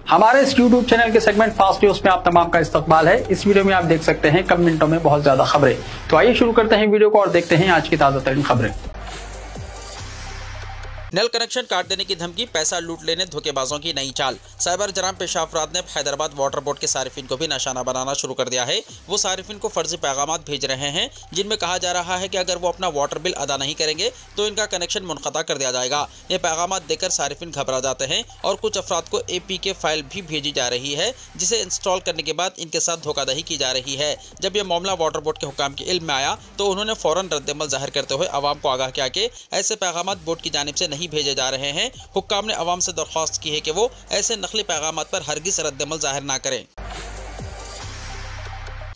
हमारे इस YouTube channel के सेगमेंट फास्ट न्यूज में आप तमाम का इस्तकबाल है। इस वीडियो में आप देख सकते हैं कम मिनटों में बहुत ज्यादा खबरें। तो आइए शुरू करते हैं वीडियो को और देखते हैं आज की ताजा तरीन खबरें। नल कनेक्शन काट देने की धमकी, पैसा लूट लेने धोखेबाजों की नई चाल। साइबर जराम पेशा अफराद ने हैदराबाद वाटर बोर्ड के सारिफिन को भी निशाना बनाना शुरू कर दिया है। वो सारिफिन को फर्जी पैगाम भेज रहे हैं जिनमें कहा जा रहा है कि अगर वो अपना वाटर बिल अदा नहीं करेंगे तो इनका कनेक्शन मुनक़ता कर दिया जाएगा। ये पैगाम देकर सारिफिन घबरा जाते हैं और कुछ अफराद को APK फाइल भी भेजी जा रही है जिसे इंस्टॉल करने के बाद इनके साथ धोखाधड़ी की जा रही है। जब यह मामला वाटर बोर्ड के हुक्काम के इल्म में आया तो उन्होंने फौरन रद्दमल जाहिर करते हुए आवाम को आगाह किया कि ऐसे पैगाम बोर्ड की जानिब से नहीं भेजे जा रहे हैं। हुक्काम ने अवाम से दरख्वास्त की है कि वो ऐसे नकली पैगामात पर हरगिज़ रद्दमल जाहिर ना करें।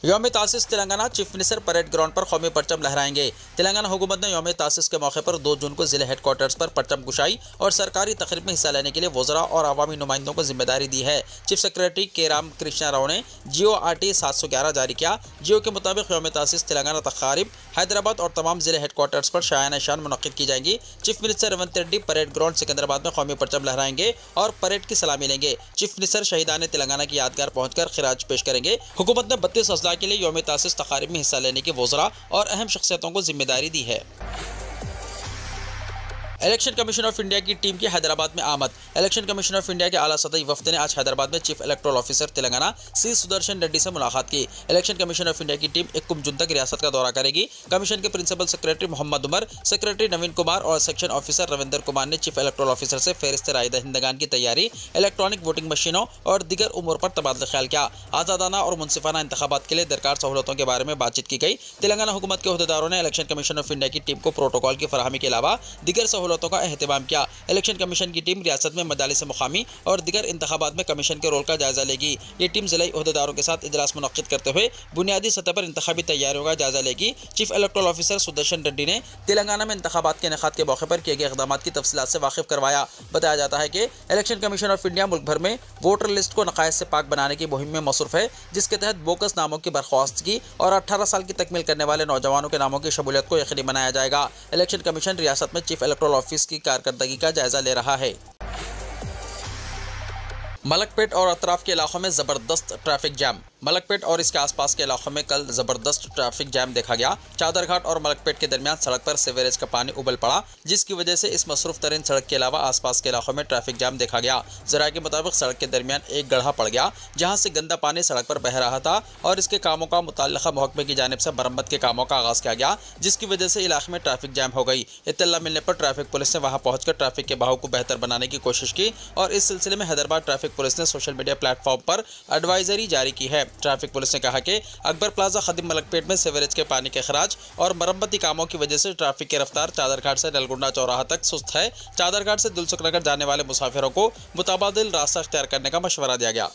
यौम तासीस Telangana, chief minister parade ground पर कौमी परचम लहराएंगे। तेलंगाना हुकूमत ने यौम तासीस के मौके पर 2 जून को जिले हेडक्वार्टर्स पर परचम कुशाई और सरकारी तकरीब में हिस्सा लेने के लिए वज़रा और अवामी नुमाइंदों को जिम्मेदारी दी है। चीफ सेक्रेटरी के राम कृष्णा राव ने GORT 711 जारी किया। जियो के मुताबिक यौम तासीस तेलंगाना तकारीब हैदराबाद और तमाम जिले हेडक्वार्टर्स पर शायाना शान मुनक़्क़िद की जाएंगी। Chief minister Revanth Reddy parade ground Secunderabad में कौमी परचम लहराएंगे और परेड की सलामी लेंगे। चीफ मिनिस्टर शहीदान तेलंगाना की यादगार पहुंचकर खिराज पेश करेंगे। हुकूमत ने 32 अजला के लिए यौम तासीस तकारीब में हिस्सा लेने की वज़रा और अहम शख्सियतों को जिम्मेदारी दी है। इलेक्शन कमीशन ऑफ इंडिया की टीम की हैदराबाद में आमद। इलेक्शन कमीशन ऑफ इंडिया के आला सतही वफ्द ने आज हैदराबाद में chief electoral officer Telangana C Sudarshan Reddy से मुलाकात की। इलेक्शन कमीशन ऑफ इंडिया की टीम 1 जून तक रियासत का दौरा करेगी। कमीशन के principal secretary Mohammad Umar, secretary Naveen Kumar और सेक्शन ऑफिसर रविंदर कुमार ने चीफ इलेक्टोरल ऑफिसर से फहरिस्त राय दहिंदगान की तैयारी, इलेक्ट्रॉनिक वोटिंग मशीनों और दीगर उमूर पर तबादला ख्याल किया। आज़ादाना और मुनसिफाना इंतखाबात के लिए दरकार सहूलतों के बारे में बातचीत की गई। तेलंगाना हुकूमत के अहदेदारों ने इलेक्शन कमीशन ऑफ इंडिया की टीम को प्रोटोकॉल की फराहमी के अलावा दीगर सहूलतों का एहतमाम किया। इलेक्शन कमीशन की टीम रियासत में मजालिस मुकामी और दीगर इंतखाबात में कमीशन के रोल का जायजा लेगी। ये टीम जिला अहदेदारों के साथ इजलास मुनक्किद करते हुए बुनियादी सतह पर इंतखाबी तैयारियों का जायजा लेगी। Chief electoral officer Sudarshan Reddy ने तेलंगाना में इंतखाबात के इनेकाद के मौके पर किए गए इक़दाम की तफसीलात से वाकिफ करवाया। बताया जाता है कि इलेक्शन कमीशन ऑफ इंडिया मुल्क भर में वोटर लिस्ट को नकायद से पाक बनाने की मुहिम में मसरूफ है, जिसके तहत बोगस नामों की बर्खास्तगी और 18 साल की तकमील करने वाले नौजवानों के नामों की शमूलियत को यकीनी बनाया जाएगा। इलेक्शन कमीशन रियासत में चीफ इलेक्टोरल ऑफिस की कारकर्दगी का जायजा ले रहा है। मलकपेट और अतराफ के इलाकों में ज़बरदस्त ट्रैफिक जैम। मलकपेट और इसके आसपास के इलाकों में कल ज़बरदस्त ट्रैफिक जैम देखा गया। चादरघाट और मलकपेट के दरमियान सड़क पर सीवरेज का पानी उबल पड़ा, जिसकी वजह से इस मसरूफ तरीन सड़क के अलावा आसपास के इलाकों में ट्रैफिक जैम देखा गया। ज़राए के मुताबिक सड़क के दरमियान एक गड्ढा पड़ गया जहां से गंदा पानी सड़क पर बह रहा था और इसके कामों का मुतल्लिका महकमे की जानिब से मरम्मत के कामों का आगाज़ किया गया, जिसकी वजह से इलाके में ट्रैफिक जैम हो गई। इत्तला मिलने पर ट्रैफिक पुलिस ने वहां पहुंचकर ट्रैफिक के बहाव को बेहतर बनाने की कोशिश की और इस सिलसिले में हैदराबाद ट्रैफिक पुलिस ने सोशल मीडिया प्लेटफॉर्म पर एडवाइजरी जारी की है। ट्रैफिक पुलिस ने कहा कि अकबर प्लाजा खदीम मलकपेट में सीवरेज के पानी के खराज और मरम्मती कामों की वजह से ट्रैफिक की रफ्तार चादरघाट से नलगुंडा चौराहा तक सुस्त है। चादरघाट से दिलसुखनगर जाने वाले मुसाफिरों को मुताबादिल रास्ता इख्तियार करने का मशवरा दिया गया।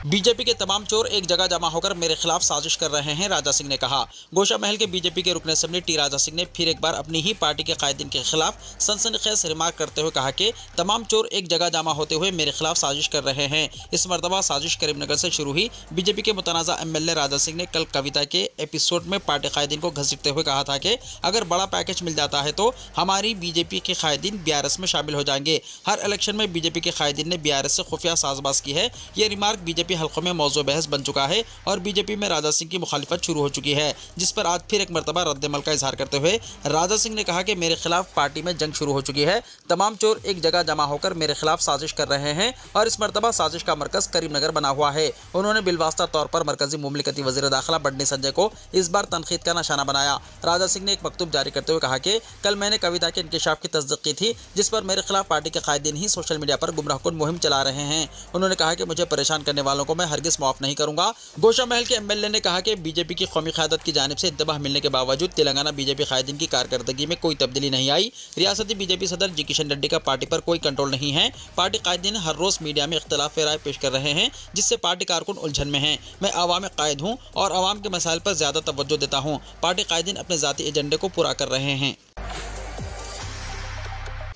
बीजेपी के तमाम चोर एक जगह जमा होकर मेरे खिलाफ साजिश कर रहे हैं, राजा सिंह ने कहा। गोशा महल के बीजेपी के रुकन असेंबली टी राजा सिंह ने फिर एक बार अपनी ही पार्टी के कायदीन के खिलाफ सनसनीखेज रिमार्क करते हुए कहा कि तमाम चोर एक जगह जमा होते हुए मेरे खिलाफ साजिश कर रहे हैं। इस मरतबा साजिश करीमनगर से शुरू हुई। बीजेपी के मुतनाज़ा MLA राजा सिंह ने कल कविता के एपिसोड में पार्टी कायदीन को घसीटते हुए कहा था कि अगर बड़ा पैकेज मिल जाता है तो हमारी बीजेपी के कायदीन BRS में शामिल हो जाएंगे। हर इलेक्शन में बीजेपी के कायदीन ने BRS से खुफिया साजबाज की है। ये रिमार्क बीजेपी हल्कों में मौजूद बहस बन चुका है और बीजेपी में राजा सिंह की मुखालिफत शुरू हो चुकी है, जिस पर आज फिर एक मरतबा रद्दमल का इजहार करते हुए राजा सिंह ने कहा कि मेरे खिलाफ पार्टी में जंग शुरू हो चुकी है। तमाम चोर एक जगह जमा होकर मेरे खिलाफ साजिश कर रहे हैं और इस मरतबा साजिश का मरकज करीमनगर बना हुआ है। उन्होंने बिलवास्ता तौर पर मरकजी मुमलिकती वज़ीर दाखिला बंडी संजय को इस बार तनकीद का निशाना बनाया। राजा सिंह ने एक मकतूब जारी करते हुए कहा कि कल मैंने कविता के इंकिशाफ की तस्दीक की थी, जिस पर मेरे खिलाफ पार्टी के कायदीन ही सोशल मीडिया पर गुमराहकुन मुहिम चला रहे हैं। उन्होंने कहा कि मुझे परेशान करने वालों को मैं हरगिज़ माफ़ नहीं करूंगा। गोशा महल के MLA ने कहा कि बीजेपी की कौमी क़यादत की जानिब से इंतबाह मिलने के बावजूद तेलंगाना बीजेपी कायदीन की कारकर्दगी में कोई तब्दीली नहीं आई। रियासती बीजेपी सदर G किशन रेड्डी का पार्टी पर कोई कंट्रोल नहीं है। पार्टी कायदीन हर रोज़ मीडिया में इख्तलाफ राय पेश कर रहे हैं, जिससे पार्टी कारकुन उलझन में हैं। मैं आवाम कायद हूँ और आवाम के मसाइल पर ज़्यादा तवज्जो देता हूँ। पार्टी कायदीन अपने ज़ाती एजेंडे को पूरा कर रहे हैं।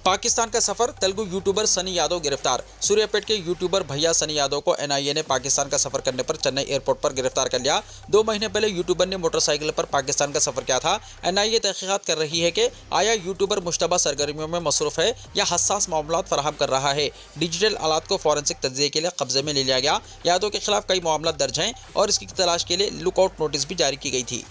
पाकिस्तान का सफर, तेलुगु यूट्यूबर सनी यादव गिरफ्तार। सूर्यापेट के यूट्यूबर भैया सनी यादव को एनआईए ने पाकिस्तान का सफर करने पर चेन्नई एयरपोर्ट पर गिरफ्तार कर लिया। 2 महीने पहले यूट्यूबर ने मोटरसाइकिल पर पाकिस्तान का सफर किया था। एनआईए तहकीकात कर रही है कि आया यूट्यूबर मुश्तबा सरगर्मियों में मसरूफ है या हसास मामलात फराहम कर रहा है। डिजिटल आलात को फॉरेंसिक तज्जिये के लिए कब्जे में ले लिया गया। यादव के खिलाफ कई मामला दर्ज हैं और इसकी तलाश के लिए लुकआउट नोटिस भी जारी की गई थी।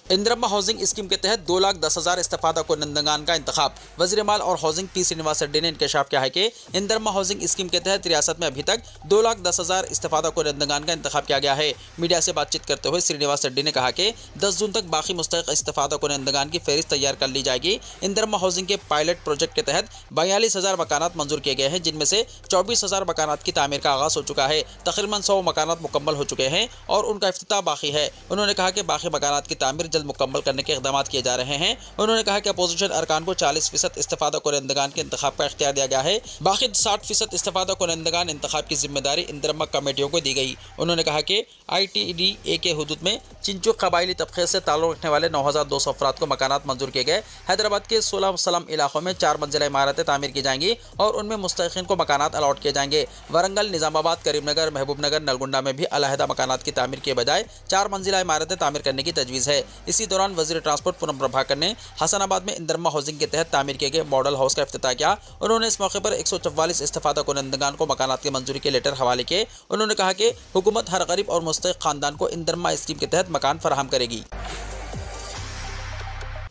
इंदिरम्मा हाउसिंग स्कीम के तहत 2,10,000 इस्तेफादा को नंदगान का इंतखाब। वज़ीर माल और हाउसिंग पी श्रीनिवास रेड्डी ने इंकशाफ किया है कि इंदिरम्मा हाउसिंग स्कीम के तहत रियासत में अभी तक 2,10,000 इस्तेफादा को नंदगान का इंतखाब किया गया है। मीडिया से बातचीत करते हुए श्रीनिवास रेड्डी ने कहा कि 10 जून तक बाकी मुस्तहिक इस्तेफादा को नंदगान की फहरिस्त तैयार कर ली जाएगी। इंदिरम्मा हाउसिंग के पायलट प्रोजेक्ट के तहत 42,000 मकानात मंजूर किए गए हैं, जिनमें से 24,000 मकानात की तामीर का आगाज हो चुका है। तकरीबन 100 मकानात मुकम्मल हो चुके हैं और उनका इफ्तिताह बाकी है। उन्होंने कहा कि बाकी मकानात की तामीर जल्द मुकम्मल करने के इक़दाम किए जा रहे हैं। उन्होंने कहा कि अपोजिशन अरकान को 40% इस्तेफादा कुनंदगान के इंतखाब का इख्तियार दिया गया है। बाकी 60% इस्तेफादा कुनंदगान इंतखाब की जिम्मेदारी इंदिरम्मा कमेटियों को दी गई। उन्होंने कहा कि ITDA के हुदूद में चिंचुक कबायली तबके से ताल्लुक़ रखने वाले 9,200 अफराद को मकानात मंजूर किए गए। हैदराबाद के 16 सलम इलाकों में 4 मंजिला इमारतें तामीर की जाएंगी और उनमें मुस्तहिक़ीन को मकानात अलॉट किए जाएंगे। वरंगल, निज़ामाबाद, करीमनगर, महबूबनगर, नलगुंडा में भी अलहदा मकानात की तामीर के बजाय 4 मंजिला इमारतें तामीर करने की तजवीज़ है। इसी दौरान वज़ीर ट्रांसपोर्ट पूनम प्रभाकर ने हसनाबाद में इंदिरम्मा हाउसिंग के तहत तामीर किए गए मॉडल हाउस का इफ्तिताह किया। उन्होंने इस मौके पर 144 इस्तेफादा कुनंदगान को मकानात की मंजूरी के लेटर हवाले किए। उन्होंने कहा कि हुकूमत हर गरीब और मुस्तहिक खानदान को इंदिरम्मा स्कीम के तहत मकान फराहम करेगी।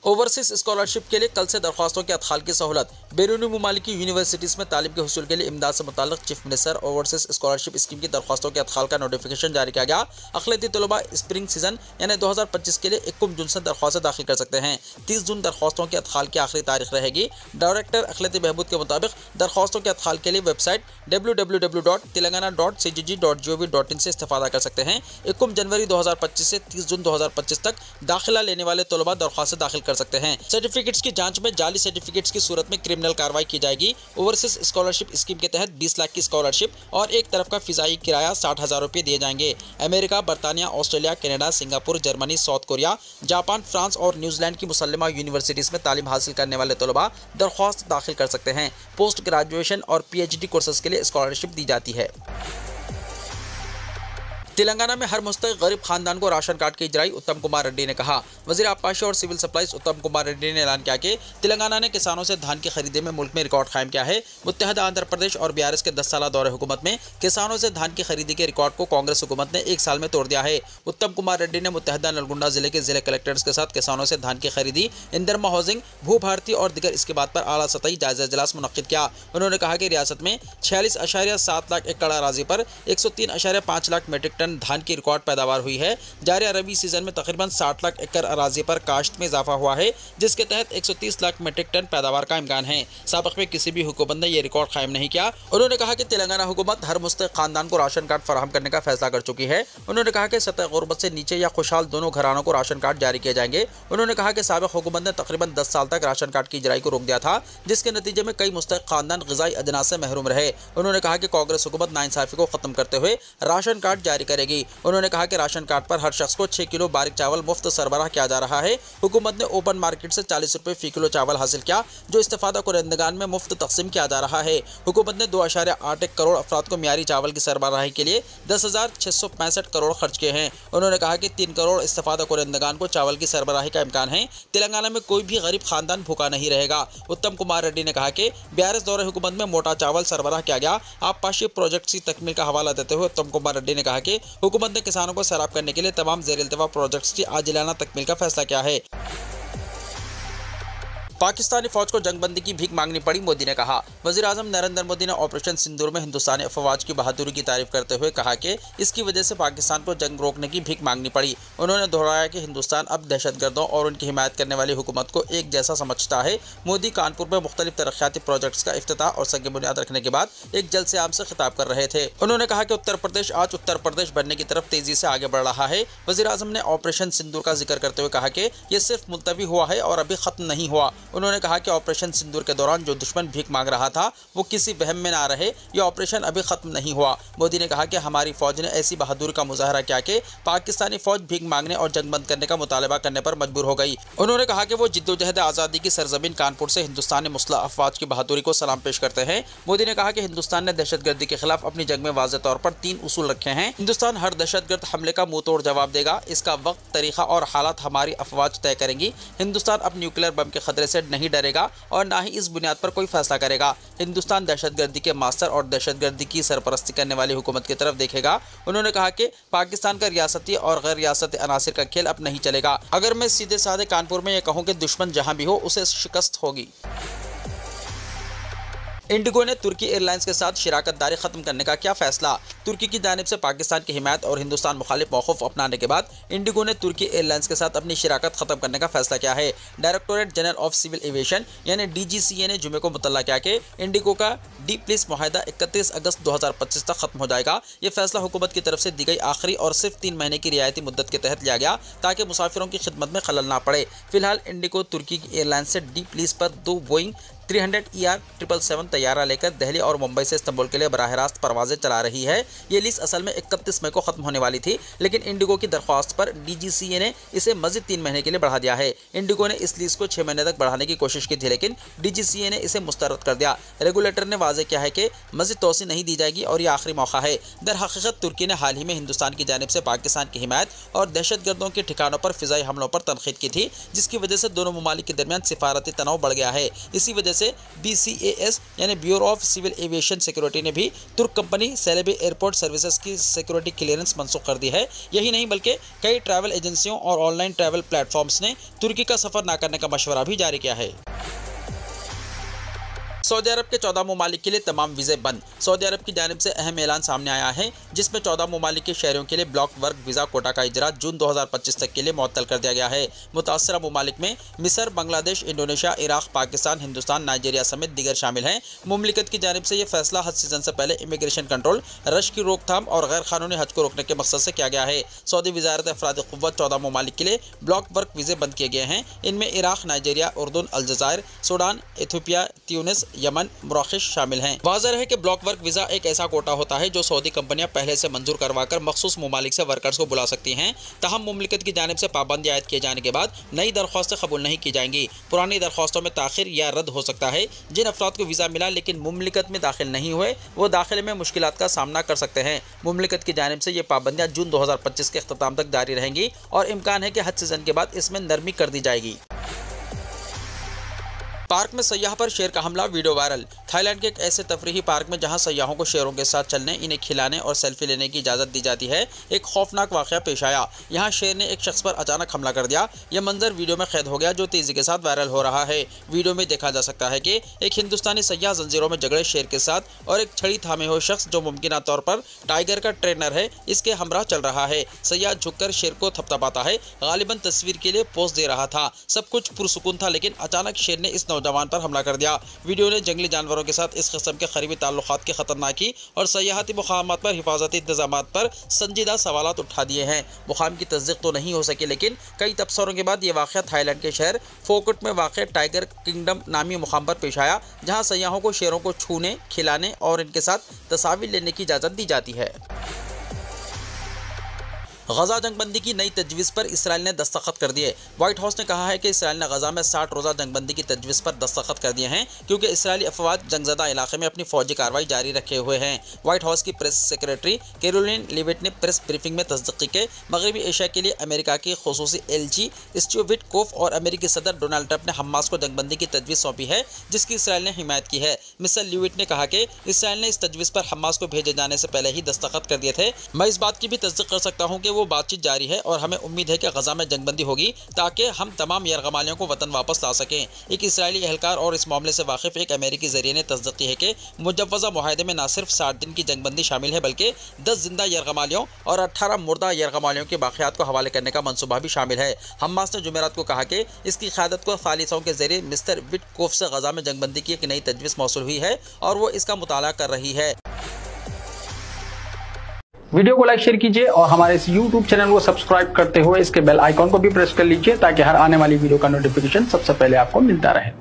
ओवरसीज स्कॉलरशिप के लिए कल से दरख्वास्तों के अदखाल की सहूलत। बैरूनी मुमालिकी यूनिवर्सिटीज़ में तालीम के हुसूल के लिए इमदाद से मुताल्लिक़ chief minister overseas scholarship scheme की दरख्वास्तों के अदखाल का नोटिफिकेशन जारी किया गया। अखिलती तलबा स्प्रिंग सीजन यानी 2025 के लिए 21 जून से दरख्वास्त दाखिल कर सकते हैं। 30 जून दरख्वास्तों के अदखाल की आखिरी तारीख रहेगी। डायरेक्टर अखिलती बहबूद के मुताबिक दरख्वास्तों के अदखाल के लिए वेबसाइट www.telangana.cgg.gov.in से इस्तेफादा कर सकते हैं। 21 जनवरी 2025 से 30 जून 2025 तक दाखिला लेने वाले तलबा दरख्वास्त दाखिल कर सकते हैं। सर्टिफिकेट्स की जांच में जाली सर्टिफिकेट्स की सूरत में क्रिमिनल कार्रवाई की जाएगी। ओवरसीज स्कॉलरशिप स्कीम के तहत 20 लाख की स्कॉलरशिप और एक तरफ का फिजाई किराया 60,000 रुपये दिए जाएंगे। अमेरिका, बरतानिया, Australia, Canada, Singapore, Germany, south Korea, Japan, France और न्यूजीलैंड की मुसल्लमा यूनिवर्सिटीज़ में तालीम हासिल करने वाले तलबा दरख्वास्त दाखिल कर सकते हैं। पोस्ट ग्रेजुएशन और PhD कोर्सेज के लिए स्कॉलरशिप दी जाती है। तेलंगाना में हर मुस्तहिक गरीब खानदान को राशन कार्ड की इजराई, उत्तम कुमार रेड्डी ने कहा। वज़ीर आबकारी और सिविल सप्लाईज उत्तम कुमार रेड्डी ने ऐलान किया कि तेलंगाना ने किसानों से धान की खरीदी में मुल्क में रिकॉर्ड कायम किया है। मुत्तहदा आंध्र प्रदेश और BRS के 10 साला दौरे हुकूमत में किसानों से धान की खरीदी के रिकॉर्ड को कांग्रेस हुकूमत ने 1 साल में तोड़ दिया है। उत्तम कुमार रेड्डी ने मुत्तहदा नलगुंडा जिले के जिला कलेक्टर्स के साथ किसानों से धान की खरीदी, इंदिरम्मा हाउसिंग, भू भारती और दीगर इसके बाद पर आला सतही जायजा इजलास मुनक्किद किया। उन्होंने कहा कि रियासत में 46.7 लाख एकड़ अराजी पर 103.5 लाख मीट्रिक टन धान की रिकॉर्ड पैदावार हुई है। जारी रबी सीजन में तकरीबन 60 लाख एकड़ अराजी पर काश्त में इजाफा हुआ है, जिसके तहत 130 लाख मीट्रिक टन पैदावार का इम्कान है। साबिक़ में किसी भी हुकूमत ने यह रिकॉर्ड कायम नहीं किया। उन्होंने कहा कि तेलंगाना हुकूमत हर मुस्तहिक खानदान को राशन कार्ड फराहम करने का फैसला कर चुकी है। उन्होंने कहा कि सतह गुर्बत से नीचे या खुशहाल दोनों घरानों को राशन कार्ड जारी किए जाएंगे। उन्होंने कहा कि साबिक़ हुकूमत ने तकरीबन 10 साल तक राशन कार्ड की इजराई को रोक दिया था, जिसके नतीजे में कई मुस्तहिक खानदान ग़िज़ाई अजनास से महरूम रहे। उन्होंने कहा कि कांग्रेस हुकूमत नाइंसाफ़ी को ख़त्म करते हुए राशन कार्ड जारी करेगी। उन्होंने कहा कि राशन कार्ड पर हर शख्स को 6 किलो बारीक चावल मुफ्त सरबराह किया जा रहा है। हुकूमत ने ओपन मार्केट से 40 रुपये फ़ी किलो चावल हासिल किया, जो इस्तेफादा कुनंदगान में मुफ्त तकसीम किया जा रहा है। हुकूमत ने 2.81 करोड़ अफराद को मियारी चावल की सरबराही के लिए 10,665 करोड़ खर्च किए हैं। उन्होंने कहा कि 3 करोड़ इस्तेफादा कुनंदगान को चावल की सरबराही का इम्कान है। तेलंगाना में कोई भी गरीब खानदान भूखा नहीं रहेगा। उत्तम कुमार रेड्डी ने कहा कि BRS दौरे हुकूमत में मोटा चावल सरबराह किया गया। आबपाशी प्रोजेक्ट की तकमील का हवाला देते हुए उत्तम कुमार रेड्डी ने कहा कि हुकूमत ने किसानों को सैराब करने के लिए तमाम ज़ेर-ए-इल्तिफ़ा प्रोजेक्ट्स की आजिलाना तकमील का फैसला किया है। पाकिस्तानी फौज को जंगबंदी की भीख मांगनी पड़ी, मोदी ने कहा। वज़ीर आज़म नरेंद्र मोदी ने ऑपरेशन सिंदूर में हिंदुस्तानी अफवाज की बहादुरी की तारीफ करते हुए कहा कि इसकी वजह से पाकिस्तान को जंग रोकने की भीख मांगनी पड़ी। उन्होंने दोहराया कि हिंदुस्तान अब दहशतगर्दों और उनकी हिमायत करने वाली हुकूमत को एक जैसा समझता है। मोदी कानपुर में मुख्तलिफ तरक्याती प्रोजेक्ट्स का इफ्तिताह और सग बुनियाद रखने के बाद एक जलसे आम से खिताब कर रहे थे। उन्होंने कहा कि उत्तर प्रदेश आज उत्तर प्रदेश बनने की तरफ तेजी से आगे बढ़ रहा है। वज़ीर आज़म ने ऑपरेशन सिंदूर का जिक्र करते हुए कहा कि यह सिर्फ मुलतवी हुआ है और अभी खत्म नहीं हुआ। उन्होंने कहा कि ऑपरेशन सिंदूर के दौरान जो दुश्मन भीख मांग रहा था वो किसी वहम में ना रहे, ये ऑपरेशन अभी खत्म नहीं हुआ। मोदी ने कहा कि हमारी फौज ने ऐसी बहादुरी का मुजाहरा किया कि पाकिस्तानी फौज भीख मांगने और जंग बंद करने का मुतालबा करने पर मजबूर हो गई। उन्होंने कहा कि वो जिद्दोजहद आज़ादी की सरजमीन कानपुर से हिंदुस्तानी मुस्लिम अफवाज की बहादुरी को सलाम पेश करते हैं। मोदी ने कहा कि हिंदुस्तान ने दहशतगर्दी के खिलाफ अपनी जंग में वाज़ेह तौर पर 3 उसूल रखे हैं। हिंदुस्तान हर दहशतगर्द हमले का मुंह तोड़ जवाब देगा, इसका वक्त, तरीका और हालात हमारी अफवाज तय करेंगी। हिंदुस्तान अब न्यूक्लियर बम के खतरे से नहीं डरेगा और ना ही इस बुनियाद पर कोई फैसला करेगा। हिंदुस्तान दहशतगर्दी के मास्टर और दहशतगर्दी की सरपरस्ती करने वाली हुकूमत की तरफ देखेगा। उन्होंने कहा कि पाकिस्तान का रियासती और गैर रियासती अनासिर का खेल अब नहीं चलेगा। अगर मैं सीधे साधे कानपुर में यह कहूँ कि दुश्मन जहां भी हो उसे शिकस्त होगी। इंडिगो ने तुर्की एयरलाइंस के साथ शिराकतदारी खत्म करने का क्या फैसला। तुर्की की जानिब से पाकिस्तान की हिमायत और हिंदुस्तान मुखालिफ मौक़िफ़ अपनाने के बाद इंडिगो ने तुर्की एयरलाइंस के साथ अपनी शिराकत खत्म करने का फैसला किया है। Directorate General of civil Aviation यानी DGCA ने जुमे को मुतल्ला किया कि इंडिगो का डी प्लीस मुआहदा 31 अगस्त 2025 तक खत्म हो जाएगा। ये फैसला हुकूमत की तरफ से दी गई आखिरी और सिर्फ 3 महीने की रियायती मुद्दत के तहत लिया गया ताकि मुसाफिरों की खिदमत में खलल ना पड़े। फिलहाल इंडिगो तुर्की की एयरलाइंस से डी प्लीस पर 2 बोइंग 300ER 777 तैयारा लेकर दिल्ली और मुंबई से इस्तांबुल के लिए बराह रास्त परवाजें चला रही है। ये लीज असल में 31 मई को खत्म होने वाली थी, लेकिन इंडिगो की दरख्वास्त पर DGCA ने इसे मजीद 3 महीने के लिए बढ़ा दिया है। इंडिगो ने इस लीज को 6 महीने तक बढ़ाने की कोशिश की थी, लेकिन DGCA ने इसे मुस्तरद कर दिया। रेगुलेटर ने वाज़ेह किया है कि मजीद तोसी नहीं दी जाएगी और ये आखिरी मौका है। दर हकीकत तुर्की ने हाल ही में हिंदुस्तान की जानिब से पाकिस्तान की हिमायत और दहशतगर्दों के ठिकानों पर फिजाई हमलों पर तनकीद की थी, जिसकी वजह से दोनों ममालिक के दरमियान सिफारती तनाव बढ़ गया है। इसी वजह से BCAS यानी bureau of civil aviation security ने भी तुर्क कंपनी सेलेबी एयरपोर्ट सर्विसेज की सिक्योरिटी क्लियरेंस मंसूख कर दी है। यही नहीं बल्कि कई ट्रैवल एजेंसियों और ऑनलाइन ट्रैवल प्लेटफॉर्म्स ने तुर्की का सफर न करने का मशवरा भी जारी किया है। सऊदी अरब के 14 ममालिक के लिए तमाम वीज़े बंद। सऊदी अरब की जानिब से अहम ऐलान सामने आया है, जिसमें 14 ममालिक के शहरियों के लिए ब्लॉक वर्क वीज़ा कोटा का इजरा जून 2025 तक के लिए मुअत्तल कर दिया गया है। मुतासरा ममालिक में मिस्र, Bangladesh, Indonesia, Iraq, Pakistan, Hindustan, Nigeria समेत दीगर शामिल हैं। मुमलिकत की जानिब से यह फैसला हज सीजन से पहले इमिग्रेशन कंट्रोल, रश की रोकथाम और गैर कानूनी हज को रोकने के मकसद से किया गया है। सऊदी वज़ारत अफराद क़ुव्वत 14 ममालिक के लिए ब्लॉक वर्क वीज़े बंद किए गए हैं। इनमें इराक, नाइजीरिया, उर्दून, अलजायर, Sudan, Ethiopia, Tunis, Yemen, Morocco शामिल हैं। वाज़ेह है कि ब्लॉक वर्क वीज़ा एक ऐसा कोटा होता है जो सऊदी कंपनियां पहले से मंजूर करवाकर मखसूस ममालिक से वर्कर्स को बुला सकती हैं। तहम मुमलिकत की जानिब से पाबंदी आयद किए जाने के बाद नई दरख्वास्तें कबूल नहीं की जाएंगी। पुरानी दरख्वास्तों में ताखिर या रद्द हो सकता है। जिन अफराद को वीज़ा मिला लेकिन मुमलिकत में दाखिल नहीं हुए, वो दाखिले में मुश्किलात का सामना कर सकते हैं। मुमलिकत की जानिब से ये पाबंदियाँ जून 2025 के अख्ताम तक जारी रहेंगी और इम्कान है कि हज सीजन के बाद इसमें नरमी कर दी जाएगी। पार्क में सयाह पर शेर का हमला, वीडियो वायरल। थाईलैंड के एक ऐसे तफरीही पार्क में जहां सयाहों को शेरों के साथ चलने, इन्हें खिलाने और सेल्फी लेने की इजाज़त दी जाती है, एक खौफनाक वाक़या पेश आया। यहां शेर ने एक शख्स पर अचानक हमला कर दिया। यह मंजर वीडियो में कैद हो गया, जो तेज़ी के साथ वायरल हो रहा है। वीडियो में देखा जा सकता है कि एक हिंदुस्तानी सयाह जंजीरों में जगड़े शेर के साथ और एक छड़ी थामे हुए शख्स, जो मुमकिन तौर पर टाइगर का ट्रेनर है, इसके हमरा चल रहा है। सयाह झुककर शेर को थपथपाता है, गालिबन तस्वीर के लिए पोज दे रहा था। सब कुछ पुरसुकून था, लेकिन अचानक शेर ने इस नौजवान पर हमला कर दिया। वीडियो ने जंगली जानवरों के साथ इस किस्म के करीबी ताल्लुकात की खतरनाकी और सयाहती मुकामात पर हिफाजती इंतजामात पर संजीदा सवालात उठा दिए हैं। मुकाम की तस्दीक तो नहीं हो सकी, लेकिन कई तबसरों के बाद ये वाक़या थाईलैंड के शहर फोकुट में वाक़ टाइगर किंगडम नामी मुकाम पर पेश आया, जहाँ सयाहों को शेरों को छूने, खिलाने और इनके साथ तस्वीर लेने की इजाज़त दी जाती है। गजा जंगबंदी की नई तजवीज़ पर इसराइल ने दस्तखत कर दिए। व्हाइट हाउस ने कहा है कि इसराइल ने गजा में 60 रोज़ा जंगबंदी की तजवीज़ पर दस्तखत कर दिए हैं, क्योंकि इसराइली अफवाज जंगज़दा इलाके में अपनी फौजी कार्रवाई जारी रखे हुए हैं। व्हाइट हाउस की प्रेस सेक्रेटरी कैरोलिन लिविट ने प्रेस ब्रीफिंग में तस्दीक की कि मगरबी एशिया के लिए अमेरिका की खुसूसी LG स्टीव विटकोफ और अमेरिकी सदर डोनाल्ड ट्रंप ने हमास को जंगबंदी की तजवीज़ सौंपी है, जिसकी इसराइल ने हिमायत की है। मिस्टर लिविट ने कहा कि इसराइल ने इस तजवीज़ पर हमास को भेजे जाने से पहले ही दस्तखत कर दिए थे। मैं इस बात की भी तस्दीक कर सकता हूँ कि वो बातचीत जारी है और हमें उम्मीद है कि गजा में जंगबंदी होगी, ताकि हम तमाम यरगमालियों को वतन वापस ला सकें। एक इसराइली एहलकार और इस मामले से वाकिफ एक अमेरिकी जरिए ने तस्दीक की है कि मुजव्वज़ा मुआहदे में न सिर्फ 60 दिन की जंगबंदी शामिल है, बल्कि 10 जिंदा यरगमालियों और 18 मुर्दा यरगमालियों के बाक़ियात को हवाले करने का मनसूबा भी शामिल है। हमास ने जुमेरात को कहा कि इसकी क़यादत को फालिसों के जरिए मिस्टर विटकोफ से गजा में जंगबंदी की एक नई तजवीज़ मौसूल हुई है और वो इसका मुताला कर रही है। वीडियो को लाइक शेयर कीजिए और हमारे इस YouTube चैनल को सब्सक्राइब करते हुए इसके बेल आइकॉन को भी प्रेस कर लीजिए, ताकि हर आने वाली वीडियो का नोटिफिकेशन सबसे पहले आपको मिलता रहे।